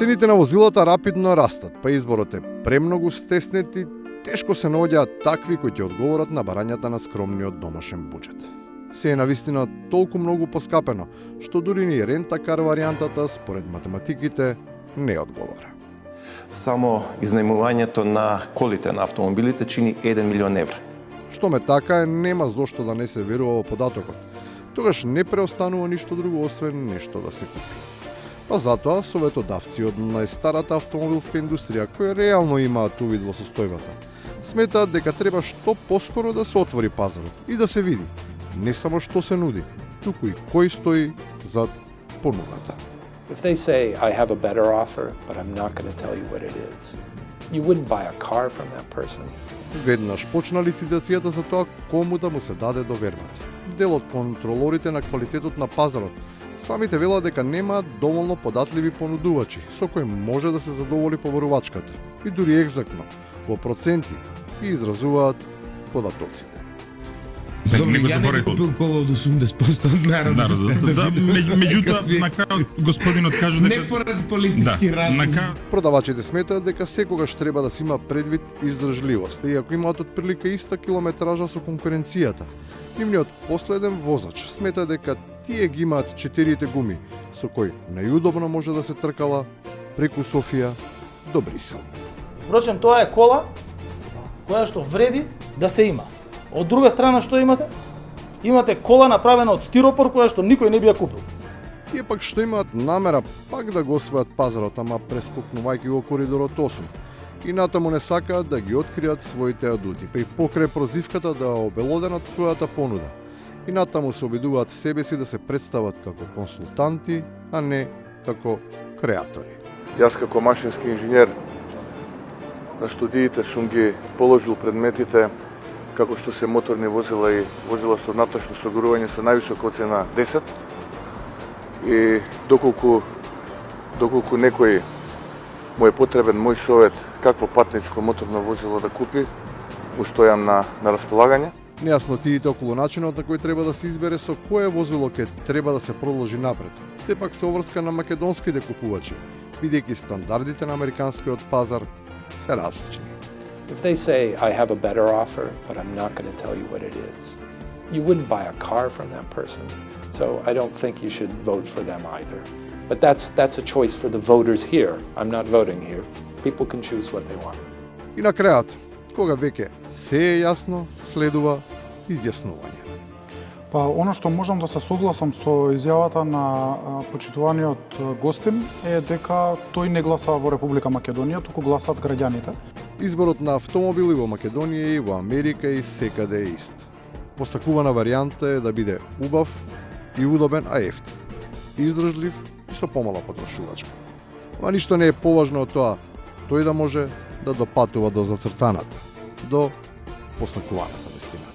Цените на возилата рапидно растат, па изборот е премногу стеснет и тешко се наоѓаат такви кои ќе одговорат на барањата на скромниот домашен буџет. Се е навистина толку многу поскапено, што дури ни рентакар варијантата според математиките не одговара. Само изнајмувањето на колите на автомобилите чини 1 милион евра. Што ме така е, нема зошто да не се верува во податокот. Тогаш не преостанува ништо друго освен нешто да се купи. Па затоа советодавци од најстарата автомобилска индустрија, кои реално имаат увид во состојбата, сметаат дека треба што поскоро да се отвори пазарот и да се види не само што се нуди, туку и кој стои зад понудата. If they say, I have a better offer, but I'm not going to tell you what it is, you wouldn't buy a car from that person. Веднаш почна лицитацијата за тоа кому да му се даде довербата. Дел од контролорите на квалитетот на пазарот самите велат дека немаат доволно податливи понудувачи со кои може да се задоволи побарувачката и дури екзактно во проценти ги изразуваат податоците. Добре, ја не би купил кола од 80% од народот. Да, меѓутоа, на крај господинот кажа дека... Не поради политички разлози. Продавачите сметаат дека секогаш треба да се има предвид издржливост, и ако имаат отприлика иста километража со конкуренцијата. Нивниот последен возач смета дека тие ги имаат 4 гуми, со кои најудобно може да се тркала преку Софија до Брисел. Впрочем, тоа е кола која што вреди да се има. Од друга страна, што имате? Имате кола направена од стиропор која што никој не би ја купил. Тие пак што имаат намера пак да го освојат пазарот, ама прескокнувајќи го коридорот 8, и натаму не сакаат да ги откријат своите адути, па и покрај прозивката да обелоденат својата понуда. И натаму се обидуваат себе си да се представат како консултанти, а не како креатори. Јас како машински инженер на студиите сум ги положил предметите како што се моторни возила и возила со внатрешно согорување со највисока оцена 10. И доколку некој му е потребен мој совет какво патничко моторно возило да купи, му стојам на располагање. Нејаснотиите околу начинот на кој треба да се избере со кое возило ќе треба да се продолжи напред, сепак се оврска на македонските купувачи, бидејќи стандардите на американскиот пазар се различни. If they say, I have a better offer, but I'm not going to tell you what it is, you wouldn't buy a car from that person. So I don't think you should vote for them either. But that's a choice for the voters here. I'm not voting here. People can choose what they want. И на крајот, кога веќе се е јасно, следува изјаснување. Па, оно што можам да се согласам со изјавата на почитуваниот гостин е дека тој не гласа во Република Македонија, туку гласаат граѓаните. Изборот на автомобили во Македонија и во Америка и секаде е ист. Посакувана варијанта е да биде убав и удобен, а ефтин, издржлив и со помала потрошувачка. Ма ништо не е поважно од тоа тој да може да допатува до зацртаната, до посакуваната дестинација.